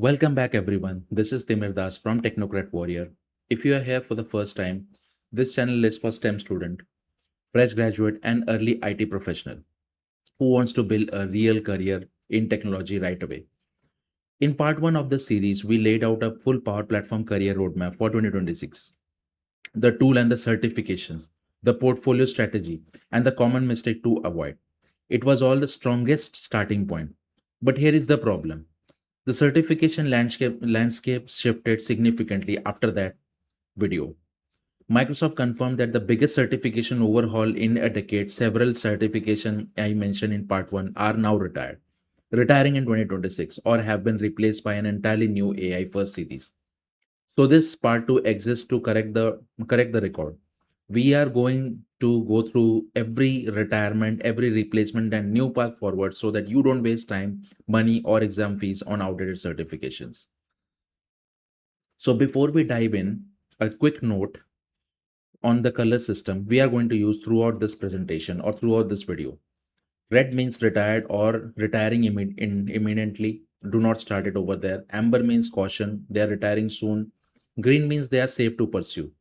Welcome back, everyone. This is Timir Das from Technocrat Warrior. If you are here for the first time, this channel is for STEM student, fresh graduate, and early IT professional who wants to build a real career in technology right away. In part one of the series, we laid out a full Power Platform career roadmap for 2026, the tool and the certifications, the portfolio strategy, and the common mistake to avoid. It was all the strongest starting point. But here is the problem. The certification landscape shifted significantly after that video. Microsoft confirmed that the biggest certification overhaul in a decade, several certification I mentioned in part 1 are now retiring in 2026 or have been replaced by an entirely new AI first series. So this part 2 exists to correct the record. We are going to go through every retirement, every replacement and new path forward so that you don't waste time, money or exam fees on outdated certifications. So before we dive in, a quick note on the color system we are going to use throughout this presentation or throughout this video. Red means retired or retiring imminently. Do not start it over there. Amber means caution. They are retiring soon. Green means they are safe to pursue.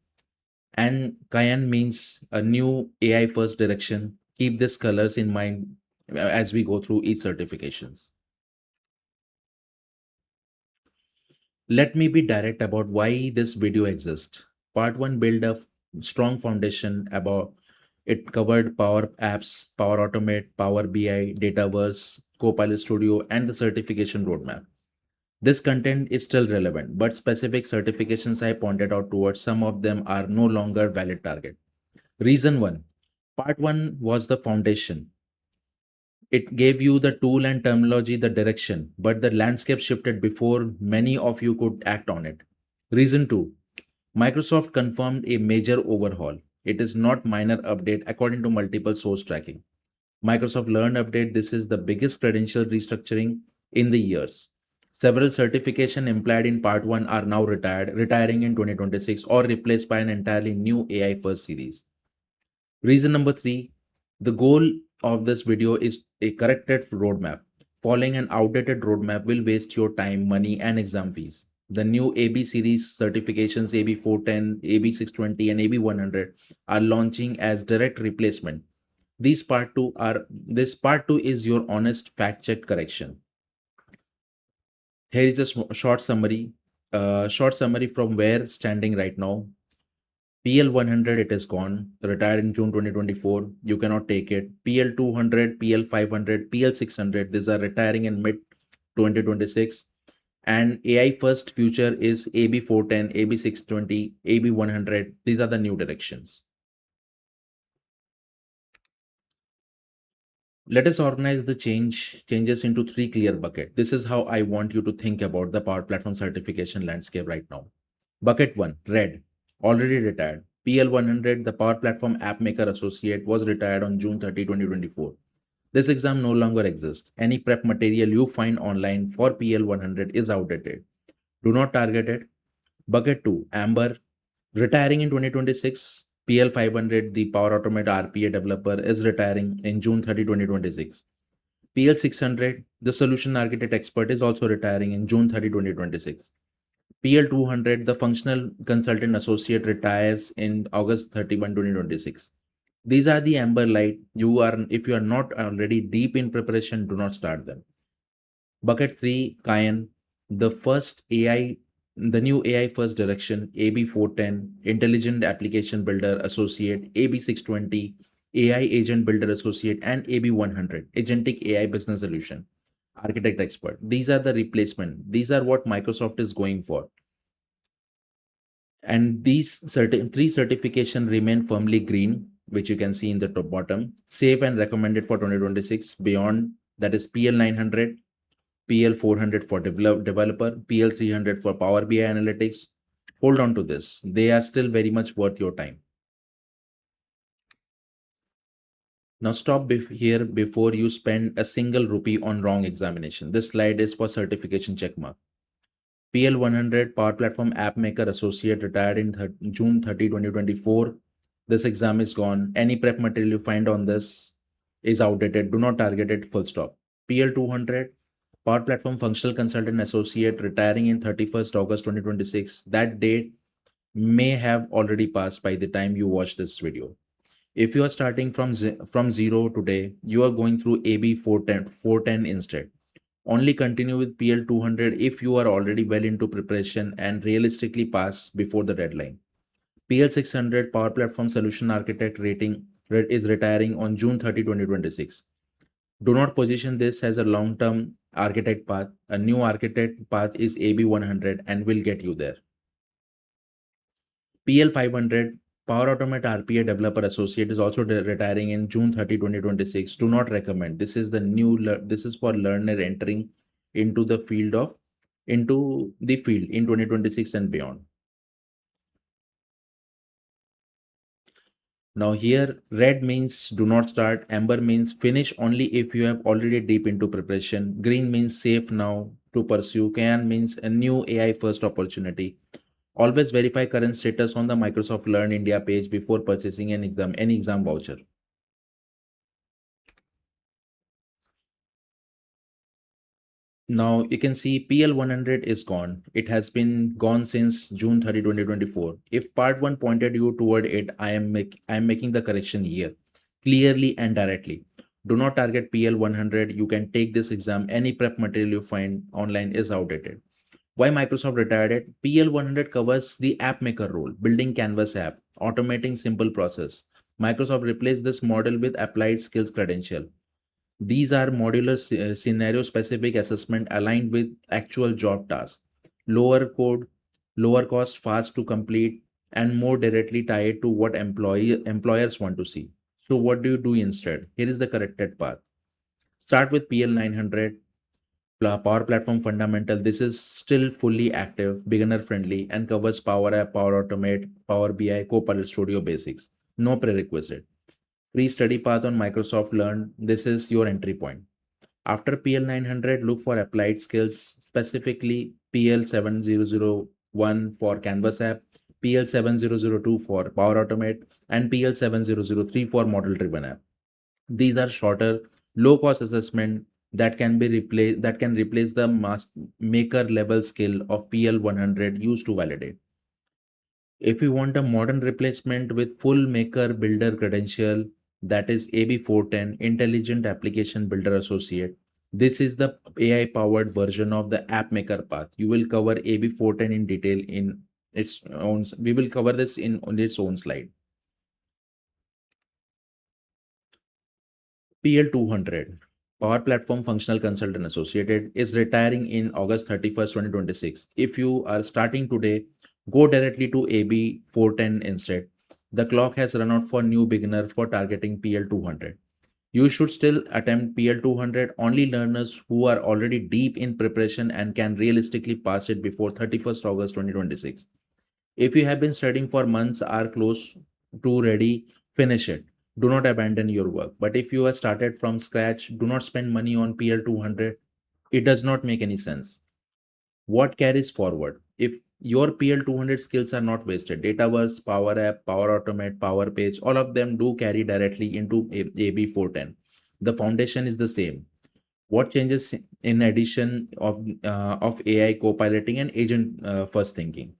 And cayenne means a new AI first direction. Keep these colors in mind as we go through each certifications. Let me be direct about why this video exists. Part 1 build a strong foundation about it covered Power Apps, Power Automate, Power BI, Dataverse, Copilot Studio, and the certification roadmap. This content is still relevant, but specific certifications I pointed out towards some of them are no longer valid target. Reason 1. Part 1 was the foundation. It gave you the tool and terminology, the direction, but the landscape shifted before many of you could act on it. Reason 2. Microsoft confirmed a major overhaul. It is not minor update according to multiple source tracking. Microsoft Learn update, this is the biggest credential restructuring in the years. Several certification implied in part 1 are now retiring in 2026 or replaced by an entirely new AI first series. Reason number 3, the goal of this video is a corrected roadmap. Following an outdated roadmap will waste your time, money, and exam fees. The new AB series certifications AB 410, AB 620, and AB 100 are launching as direct replacement. This part 2 is your honest fact check correction. Here is a short summary. Short summary from where standing right now. PL 100, it is gone, retired in June 2024. You cannot take it. PL 200, PL 500, PL 600, these are retiring in mid 2026. And AI first future is AB 410, AB 620, AB 100. These are the new directions. Let us organize the changes into 3 clear buckets. This is how I want you to think about the Power Platform certification landscape right now. Bucket 1, red, already retired. PL 100, the Power Platform App Maker Associate, was retired on June 30, 2024. This exam no longer exists. Any prep material you find online for PL 100 is outdated. Do not target it. Bucket 2, amber, retiring in 2026. PL 500, the Power Automate RPA developer, is retiring in June 30, 2026. PL 600, the solution architect expert, is also retiring in June 30, 2026. PL 200, the functional consultant associate, retires in August 31, 2026. These are the amber light. If you are not already deep in preparation, do not start them. Bucket 3, cayenne, the first AI, the new AI first direction, AB 410, Intelligent Application Builder Associate, AB 620, AI Agent Builder Associate, and AB 100, Agentic AI Business Solution, Architect Expert. These are the replacement. These are what Microsoft is going for. And these three certification remain firmly green, which you can see in the top bottom, safe and recommended for 2026 beyond, that is PL 900, PL 400 for developer, PL 300 for Power BI analytics. Hold on to this. They are still very much worth your time. Now stop here before you spend a single rupee on wrong examination. This slide is for certification checkmark. PL 100 Power Platform App Maker Associate, retired in June 30, 2024. This exam is gone. Any prep material you find on this is outdated. Do not target it, full stop. PL 200 Power Platform Functional Consultant Associate retiring in 31st August 2026. That date may have already passed by the time you watch this video. If you are starting from zero today, you are going through AB 410 instead. Only continue with PL 200 if you are already well into preparation and realistically pass before the deadline. PL 600 Power Platform Solution Architect rating is retiring on June 30, 2026. Do not position this as a long term architect path. A new architect path is AB 100 and will get you there. PL 500 Power Automate RPA Developer Associate is also retiring in June 30, 2026. Do not recommend. This is for learner entering into the field of into the field in 2026 and beyond. Now here red means do not start, amber means finish only if you have already deep into preparation, green means safe now to pursue, cyan means a new AI first opportunity. Always verify current status on the Microsoft Learn India page before purchasing any exam voucher. Now you can see PL 100 is gone. It has been gone since June 30, 2024. If part 1 pointed you toward it, I am making the correction here clearly and directly. Do not target PL 100. You can take this exam. Any prep material you find online is outdated. Why Microsoft retired it? PL 100 covers the app maker role, building Canvas app, automating simple process. Microsoft replaced this model with applied skills credential. These are modular scenario specific assessment aligned with actual job tasks. Lower code, lower cost, fast to complete, and more directly tied to what employers want to see. So what do you do instead? Here is the corrected path. Start with PL 900, Power Platform Fundamental. This is still fully active, beginner friendly, and covers Power App, Power Automate, Power BI, Copilot Studio basics. No prerequisite. Free study path on Microsoft Learn. This is your entry point. After PL 900, look for applied skills, specifically PL 7001 for Canvas app, PL 7002 for Power Automate, and PL 7003 for model driven app. These are shorter, low cost assessment that can replace the maker level skill of PL 100 used to validate. If we want a modern replacement with full maker builder credential, that is AB 410 Intelligent Application Builder Associate. This is the AI powered version of the app maker path. You will cover AB 410 in detail in its own. We will cover this in on its own slide. PL 200 Power Platform Functional Consultant Associated is retiring in August 31st, 2026. If you are starting today, go directly to AB 410 instead. The clock has run out for new beginner for targeting PL 200. You should still attempt PL 200 only learners who are already deep in preparation and can realistically pass it before 31st August 2026. If you have been studying for months, are close to ready, finish it. Do not abandon your work. But if you have started from scratch, do not spend money on PL 200. It does not make any sense. What carries forward? If your PL 200 skills are not wasted, Dataverse, Power App, Power Automate, Power Page, all of them do carry directly into AB 410. The foundation is the same. What changes in addition of AI co-piloting and agent first thinking?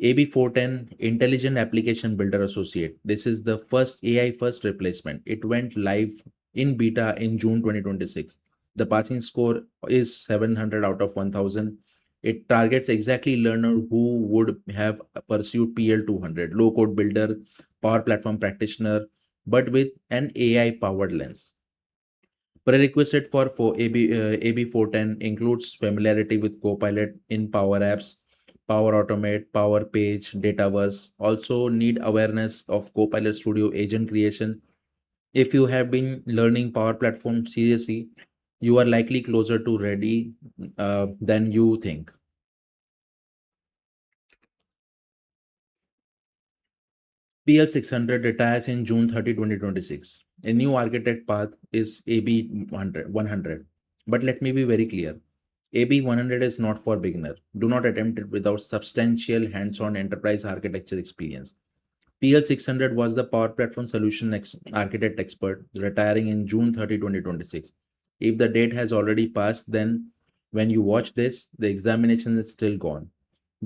AB 410 Intelligent Application Builder Associate. This is the first AI first replacement. It went live in beta in June 2026. The passing score is 700 out of 1000. It targets exactly learner who would have pursued PL 200, low code builder, power platform practitioner, but with an AI powered lens. Prerequisite for AB 410 includes familiarity with Copilot in Power Apps, Power Automate, Power Page, Dataverse. Also need awareness of Copilot Studio agent creation. If you have been learning Power Platform seriously, you are likely closer to ready than you think. PL 600 retires in June 30, 2026. A new architect path is AB 100. But let me be very clear. AB 100 is not for beginner. Do not attempt it without substantial hands-on enterprise architecture experience. PL 600 was the Power Platform Solution architect expert, retiring in June 30, 2026. If the date has already passed, then when you watch this, the examination is still gone.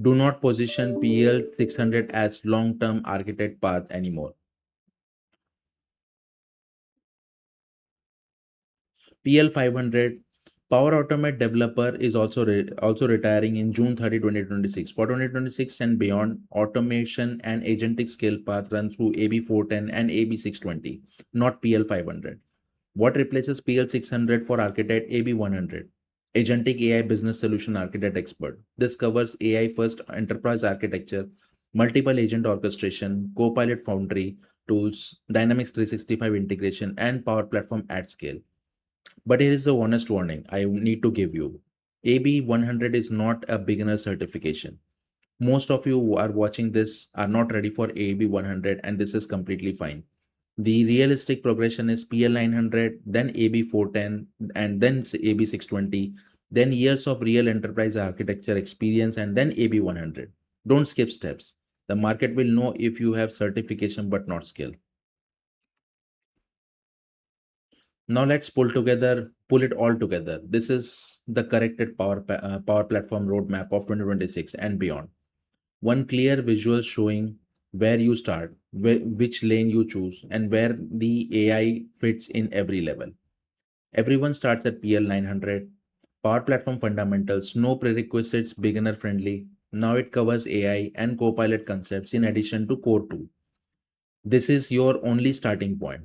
Do not position PL 600 as long-term architect path anymore. PL 500 Power Automate developer is also retiring in June 30, 2026. For 2026 and beyond, automation and agentic scale path run through AB 410 and AB 620, not PL 500. What replaces PL 600 for architect? AB 100. Agentic AI Business Solution Architect Expert. This covers AI first enterprise architecture, multiple agent orchestration, Copilot Foundry tools, Dynamics 365 integration, and Power Platform at scale. But here is a honest warning I need to give you. AB 100 is not a beginner certification. Most of you who are watching this are not ready for AB 100, and this is completely fine. The realistic progression is PL 900, then AB 410, and then AB 620, then years of real enterprise architecture experience, and then AB 100. Don't skip steps. The market will know if you have certification but not skill. Now let's pull it all together. This is the corrected power platform roadmap of 2026 and beyond. One clear visual showing where you start, which lane you choose, and where the AI fits in every level. Everyone starts at PL 900. Power Platform Fundamentals, no prerequisites, beginner friendly. Now it covers AI and Copilot concepts in addition to Core 2. This is your only starting point.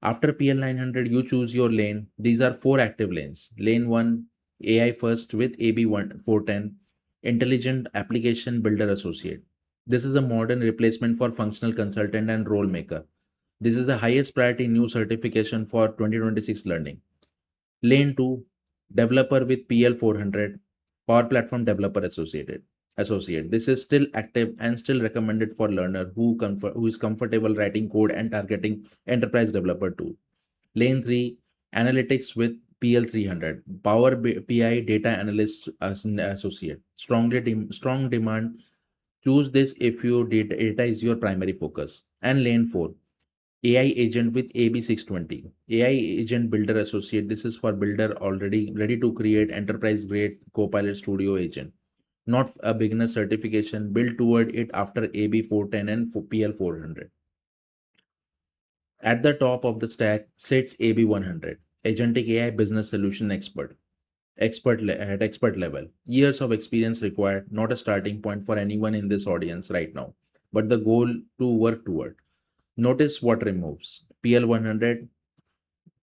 After PL 900, you choose your lane. These are four active lanes. Lane 1, AI first with AB 410, Intelligent Application Builder Associate. This is a modern replacement for functional consultant and role maker. This is the highest priority new certification for 2026 learning. Lane 2, developer with PL 400, Power Platform Developer Associate. This is still active and still recommended for learner who is comfortable writing code and targeting enterprise developer too. Lane 3, analytics with PL 300, PI data analyst as an associate. Strong demand. Choose this if your data is your primary focus. And lane 4, AI agent with AB 620. AI agent builder associate. This is for builder already ready to create enterprise grade Copilot Studio agent. Not a beginner certification. Build toward it after AB 410 and PL 400. At the top of the stack sits AB 100, agentic AI business solution expert. At expert level. Years of experience required, not a starting point for anyone in this audience right now, but the goal to work toward. Notice what removes PL 100,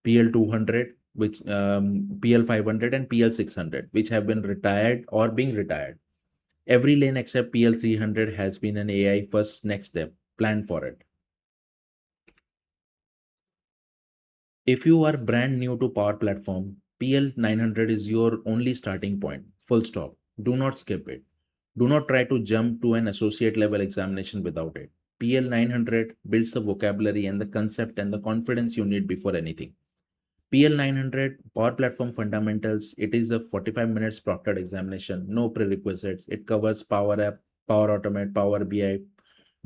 PL 200, which PL 500, and PL 600, which have been retired or being retired. Every lane except PL 300 has been an AI first next step. Plan for it. If you are brand new to Power Platform, PL 900 is your only starting point. Full stop. Do not skip it. Do not try to jump to an associate level examination without it. PL 900 builds the vocabulary and the concept and the confidence you need before anything. PL 900 Power Platform Fundamentals. It is a 45 minutes proctored examination, no prerequisites. It covers Power App, Power Automate, Power BI,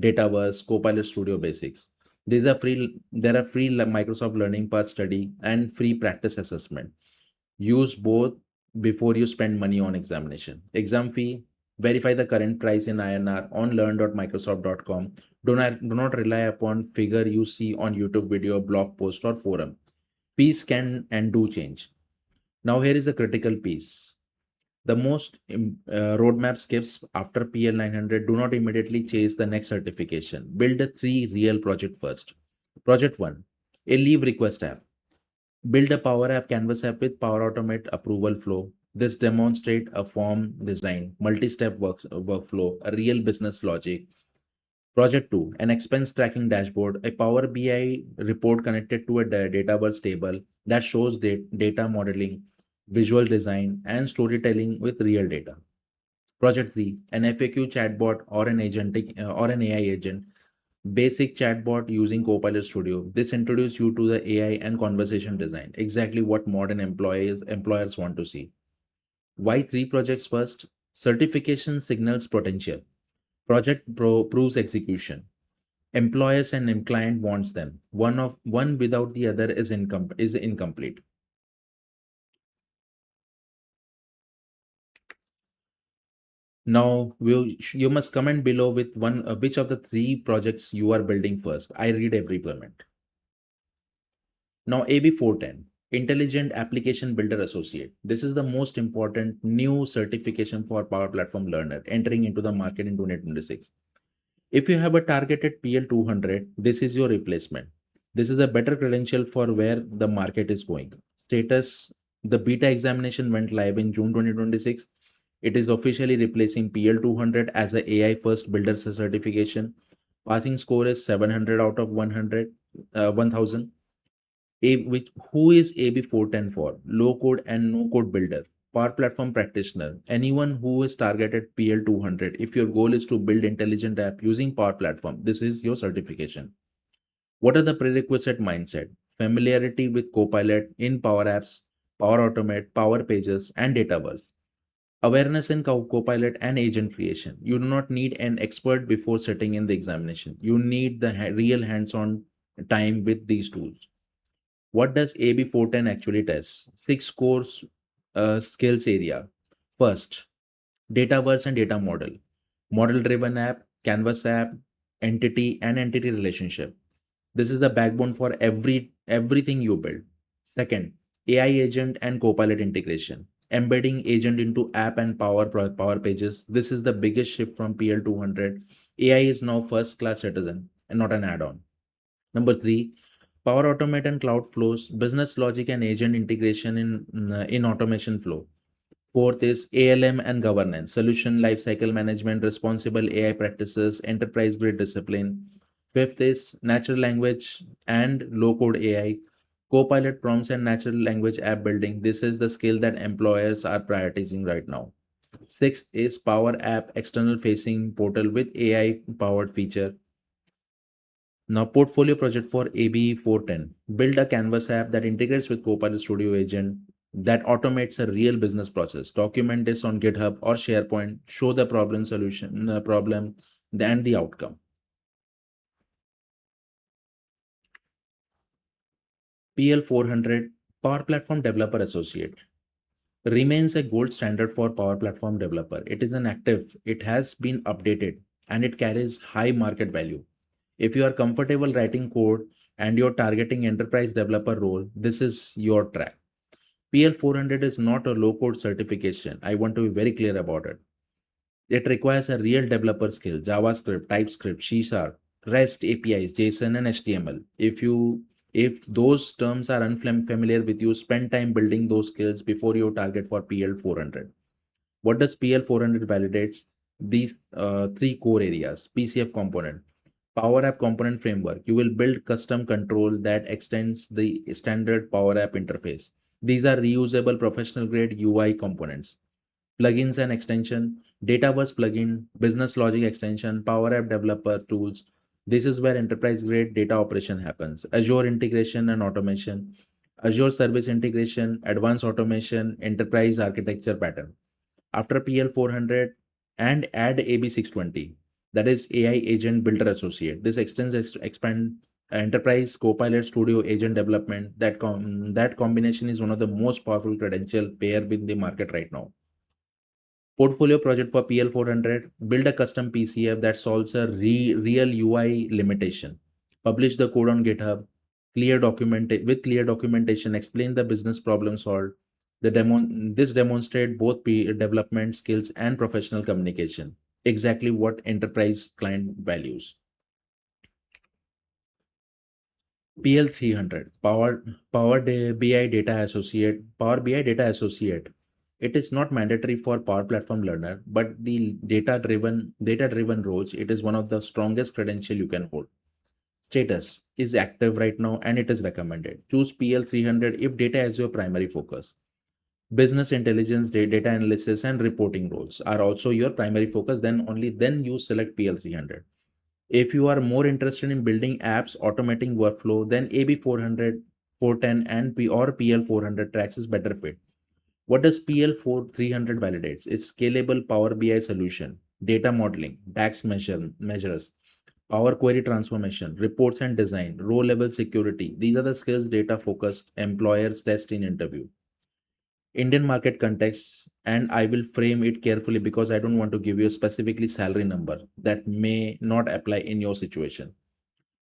Dataverse, Copilot Studio Basics. These are free. There are free Microsoft Learning Path study and free practice assessment. Use both before you spend money on examination. Exam fee. Verify the current price in INR on learn.microsoft.com. Do not rely upon figure you see on YouTube video, blog post, or forum. Peace can and do change. Now here is a critical piece. The most roadmap skips after PL 900. Do not immediately chase the next certification. Build a three real project first. Project 1, a leave request app. Build a Power App Canvas app with Power Automate approval flow. This demonstrate a form design, multi-step workflow, a real business logic. Project 2, an expense tracking dashboard, a Power BI report connected to a Dataverse table that shows data modeling, visual design, and storytelling with real data. Project 3, an FAQ chatbot or an or an AI agent, basic chatbot using Copilot Studio. This introduces you to the AI and conversation design, exactly what modern employers want to see. Why three projects first? Certification signals potential. Proves execution. Employers and client wants them. One without the other is incomplete. Now, you must comment below with one which of the three projects you are building first. I read every comment. Now, AB410, Intelligent Application Builder Associate. This is the most important new certification for Power Platform Learner entering into the market in 2026. If you have a targeted PL 200, this is your replacement. This is a better credential for where the market is going. Status: the beta examination went live in June 2026. It is officially replacing PL 200 as a AI first builder certification. Passing score is 700 out of 100, 1000. Who is AB410 for? Low code and no code builder, Power Platform practitioner, anyone who is targeted PL 200. If your goal is to build intelligent app using Power Platform, this is your certification. What are the prerequisite mindset? Familiarity with Copilot in Power Apps, Power Automate, Power Pages, and Dataverse. Awareness in Copilot and agent creation. You do not need an expert before sitting in the examination. You need the real hands-on time with these tools. What does AB410 actually test? Six core skills area. First, Dataverse and data model. Model driven app, Canvas app, entity and entity relationship. This is the backbone for everything you build. Second, AI agent and Copilot integration. Embedding agent into app and power pages. This is the biggest shift from PL200. AI is now first class citizen and not an add on. Number three, Power Automate and Cloud Flows, business logic and agent integration in automation flow. Fourth is ALM and governance, solution lifecycle management, responsible AI practices, enterprise grade discipline. Fifth is natural language and low code AI, Copilot prompts and natural language app building. This is the skill that employers are prioritizing right now. Sixth is Power App external facing portal with AI powered feature. Now, portfolio project for AB410. Build a Canvas app that integrates with Copilot Studio Agent that automates a real business process. Document this on GitHub or SharePoint. Show the problem solution, the problem, and the outcome. PL400 Power Platform Developer Associate remains a gold standard for Power Platform developer. It is an active, it has been updated, and it carries high market value. If you are comfortable writing code and you're targeting enterprise developer role, this is your track. PL400 is not a low code certification. I want to be very clear about it. It requires a real developer skill: JavaScript, TypeScript, C Sharp, REST APIs, JSON, and HTML. If those terms are unfamiliar with you, spend time building those skills before you target for PL400. What does PL400 validates? These three core areas: PCF component, Power App Component Framework. You will build custom control that extends the standard Power App interface. These are reusable professional grade UI components. Plugins and extension, Dataverse plugin, business logic extension, Power App developer tools. This is where enterprise grade data operation happens. Azure integration and automation, Azure service integration, advanced automation, enterprise architecture pattern. After PL400 and add AB620, that is AI agent builder associate. This extends expand enterprise Copilot Studio agent development. That combination is one of the most powerful credential pair with the market right now. Portfolio project for PL400: build a custom PCF that solves a real UI limitation. Publish the code on GitHub. Clear documentation. Explain the business problem solved. This demonstrate both development skills and professional communication. Exactly what enterprise client values. PL300 BI Data Associate. Power BI Data Associate. It is not mandatory for Power Platform learner, but the data driven roles. It is one of the strongest credential you can hold. Status is active right now and it is recommended. Choose PL300 if data is your primary focus. Business intelligence, data analysis, and reporting roles are also your primary focus. Then only then you select PL300. If you are more interested in building apps, automating workflow, then AB400, 410, and PL400 tracks is better fit. What does PL300 validates? It's scalable Power BI solution, data modeling, DAX measures, Power Query transformation, reports and design, row level security. These are the skills data focused employers test in interview. Indian market context, and I will frame it carefully because I don't want to give you a specifically salary number that may not apply in your situation.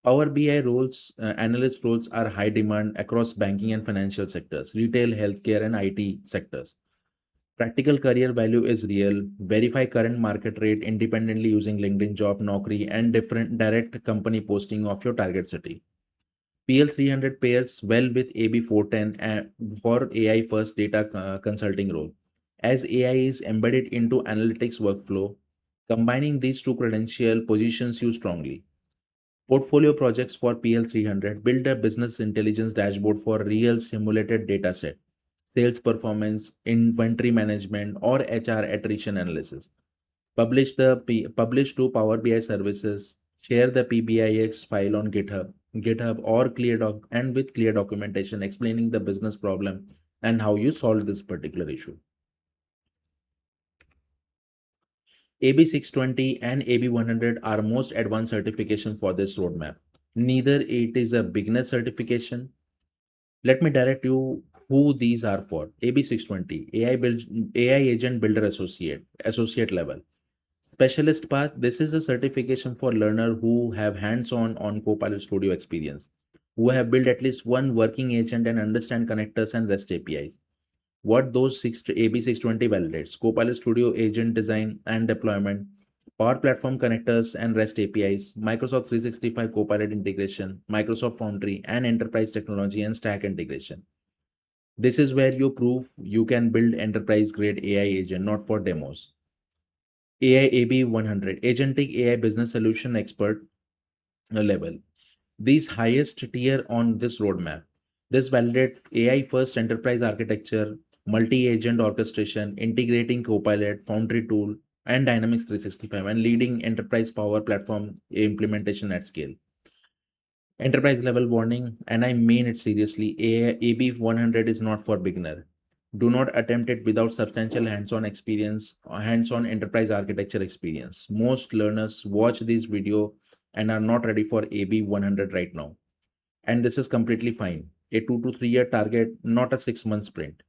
Power BI roles, analyst roles are high demand across banking and financial sectors, retail, healthcare, and IT sectors. Practical career value is real. Verify current market rate independently using LinkedIn Job, Naukri, and different direct company posting of your target city. PL300 pairs well with AB410 for AI first data consulting role. As AI is embedded into analytics workflow, combining these two credential positions you strongly. Portfolio projects for PL300 build a business intelligence dashboard for real simulated data set, sales performance, inventory management, or HR attrition analysis. Publish to Power BI services. Share the PBIX file on GitHub or and with clear documentation explaining the business problem and how you solve this particular issue. AB 620 and AB 100 are most advanced certification for this roadmap. Neither it is a beginner certification. Let me direct you who these are for. AB 620 AI agent builder associate level. Specialist path, this is a certification for learner who have hands-on on Copilot Studio experience, who have built at least one working agent and understand connectors and REST APIs. What those AB 620 validates: Copilot Studio agent design and deployment, Power Platform connectors and REST APIs, Microsoft 365 Copilot integration, Microsoft Foundry, and enterprise technology and stack integration. This is where you prove you can build enterprise grade AI agent, not for demos. AI AB 100, agentic AI business solution expert level. These highest tier on this roadmap. This validate AI first enterprise architecture, multi-agent orchestration, integrating Copilot, Foundry tool, and Dynamics 365, and leading enterprise power platform implementation at scale. Enterprise level warning, and I mean it seriously. AB 100 is not for beginner. Do not attempt it without substantial hands-on experience or hands-on enterprise architecture experience. Most learners watch this video and are not ready for AB 100 right now. And this is completely fine. A 2 to 3 year target, not a 6 month sprint.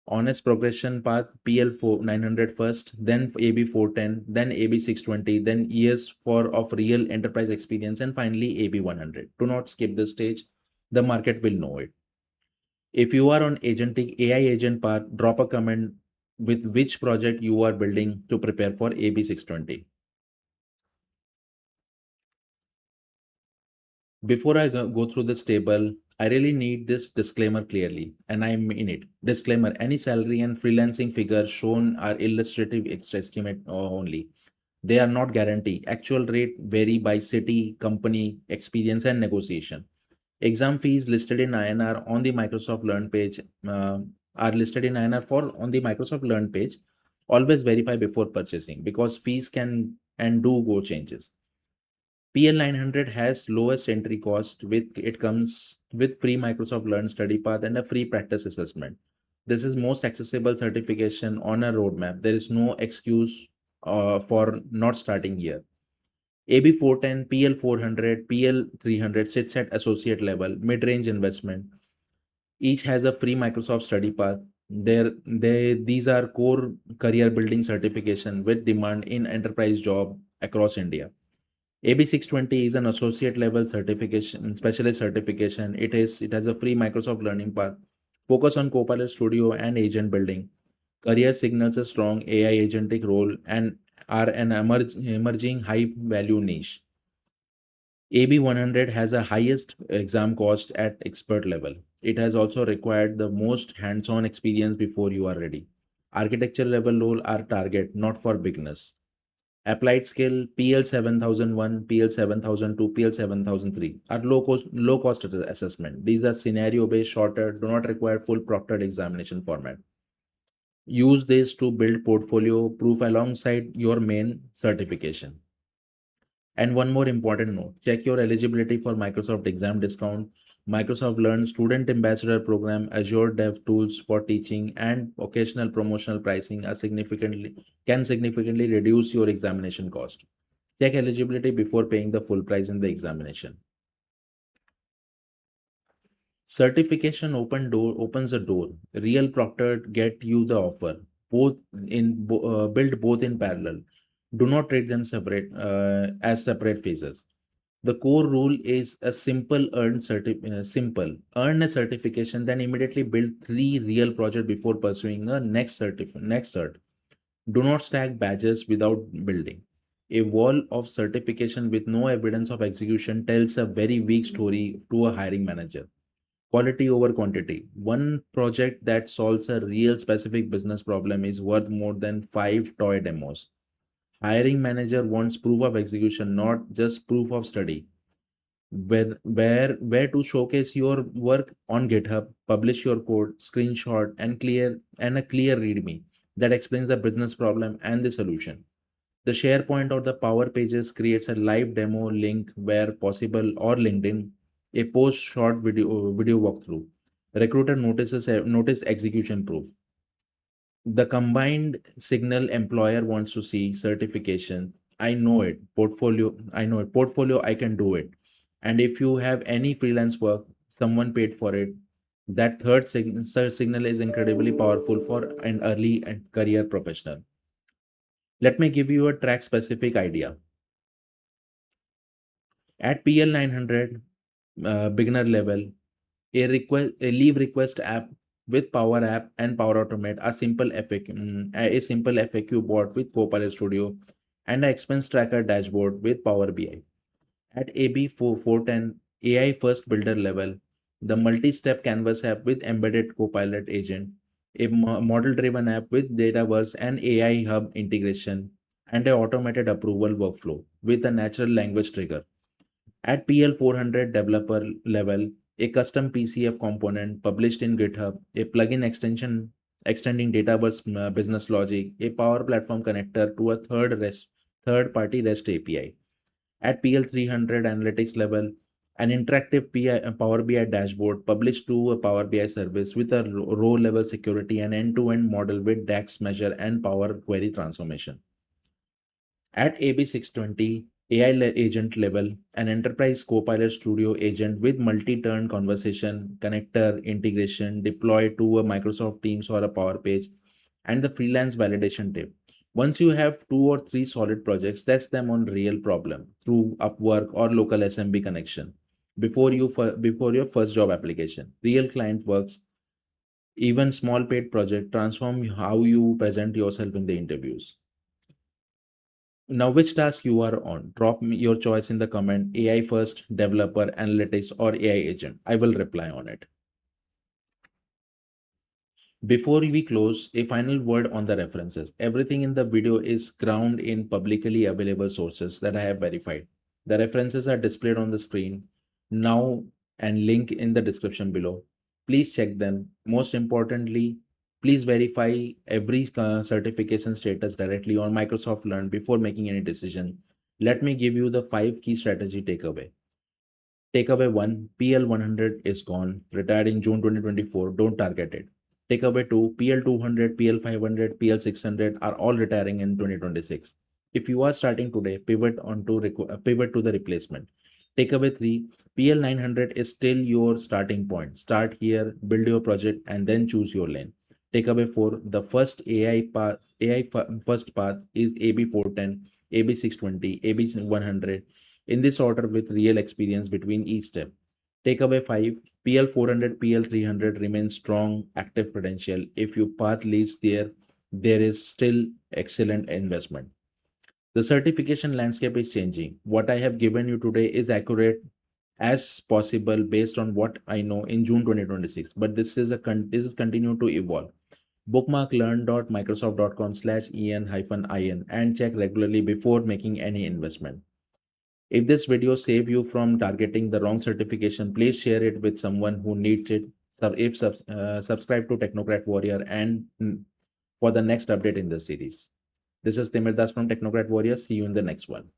Honest progression path: PL4 900 first, then AB 410, then AB 620, then years for of real enterprise experience, and finally AB 100. Do not skip this stage. The market will know it. If you are on agentic AI agent path, drop a comment with which project you are building to prepare for AB 620. Before I go through this table, I really need this disclaimer clearly, and I mean it. Disclaimer: any salary and freelancing figures shown are illustrative estimate only. They are not guarantee. Actual rate vary by city, company, experience, and negotiation. Exam fees listed in INR on the Microsoft Learn page are listed in INR for on the Microsoft Learn page. Always verify before purchasing because fees can and do go changes. PL 900 has lowest entry cost with it comes with free Microsoft Learn study path and a free practice assessment. This is most accessible certification on a roadmap. There is no excuse for not starting here. AB 410, PL 400, PL 300 sits at associate level, mid-range investment. Each has a free Microsoft study path. These are core career building certification with demand in enterprise job across India. AB 620 is an associate level certification, specialist certification. It has a free Microsoft learning path. Focus on Copilot Studio and agent building. Career signals a strong AI agentic role and are an emerging high value niche. AB 100 has a highest exam cost at expert level. It has also required the most hands-on experience before you are ready. Architecture level role are target, not for beginners. Applied skill PL 7001, PL 7002, PL 7003 are low cost assessment. These are scenario based, shorter, do not require full proctored examination format. Use this to build portfolio proof alongside your main certification. And one more important note: check your eligibility for Microsoft exam discount, Microsoft Learn Student Ambassador Program, Azure Dev Tools for teaching, and occasional promotional pricing are significantly reduce your examination cost. Check eligibility before paying the full price in the examination. Certification opens a door. Real proctor get you the offer. Both build both in parallel. Do not treat them as separate phases. The core rule is a simple earn a certification, then immediately build three real projects before pursuing a next cert. Do not stack badges without building. A wall of certification with no evidence of execution tells a very weak story to a hiring manager. Quality over quantity. One project that solves a real specific business problem is worth more than five toy demos. Hiring manager wants proof of execution, not just proof of study. Where to showcase your work on GitHub, publish your code, screenshot, and a clear README that explains the business problem and the solution. The SharePoint or the Power Pages creates a live demo link where possible, or LinkedIn, a post short video walkthrough. Recruiter notice execution proof. The combined signal employer wants to see certification. I know it. Portfolio, I can do it. And if you have any freelance work, someone paid for it. That signal is incredibly powerful for an early and career professional. Let me give you a track specific idea. At PL 900 beginner level, a leave request app with Power App and Power Automate, a simple FAQ bot with Copilot Studio, and an expense tracker dashboard with Power BI. At AB 410 AI first builder level, the multi-step Canvas app with embedded Copilot agent, a model-driven app with Dataverse and AI Hub integration, and an automated approval workflow with a natural language trigger. At PL 400 developer level, a custom PCF component published in GitHub, a plugin extension extending Dataverse business logic, a Power Platform connector to a third-party REST API. At PL 300 analytics level, an interactive Power BI dashboard published to a Power BI service with a row level security and end-to-end model with DAX measure and Power Query transformation. At AB620 agent level, an enterprise Copilot Studio agent with multi-turn conversation, connector integration deployed to a Microsoft Teams or a Power Page, and the freelance validation tip. Once you have two or three solid projects, test them on real problem through Upwork or local SMB connection before your first job application. Real client works, even small paid project transform how you present yourself in the interviews. Now, which task you are on? Drop me your choice in the comment. AI first, developer, analytics, or AI agent. I will reply on it. Before we close, a final word on the references. Everything in the video is ground in publicly available sources that I have verified. The references are displayed on the screen now and link in the description below. Please check them. Most importantly, please verify every certification status directly on Microsoft Learn before making any decision. Let me give you the 5 key strategy takeaway. Takeaway 1, PL 100 is gone, retired in June 2024. Don't target it. Takeaway 2, PL 200, PL 500, PL 600 are all retiring in 2026. If you are starting today, pivot to the replacement. Takeaway 3, PL 900 is still your starting point. Start here, build your project, and then choose your lane. Takeaway 4, the first first path is AB 410, AB 620, AB 100 in this order with real experience between each step. Takeaway 5, PL 400, PL 300 remains strong, active credential. If your path leads there, there is still excellent investment. The certification landscape is changing. What I have given you today is accurate as possible based on what I know in June 2026. But this is continue to evolve. Bookmark learn.microsoft.com/en-in and check regularly before making any investment. If this video saved you from targeting the wrong certification, please share it with someone who needs it. Subscribe to Technocrat Warrior and for the next update in the series. This is Timir Das from Technocrat Warrior. See you in the next one.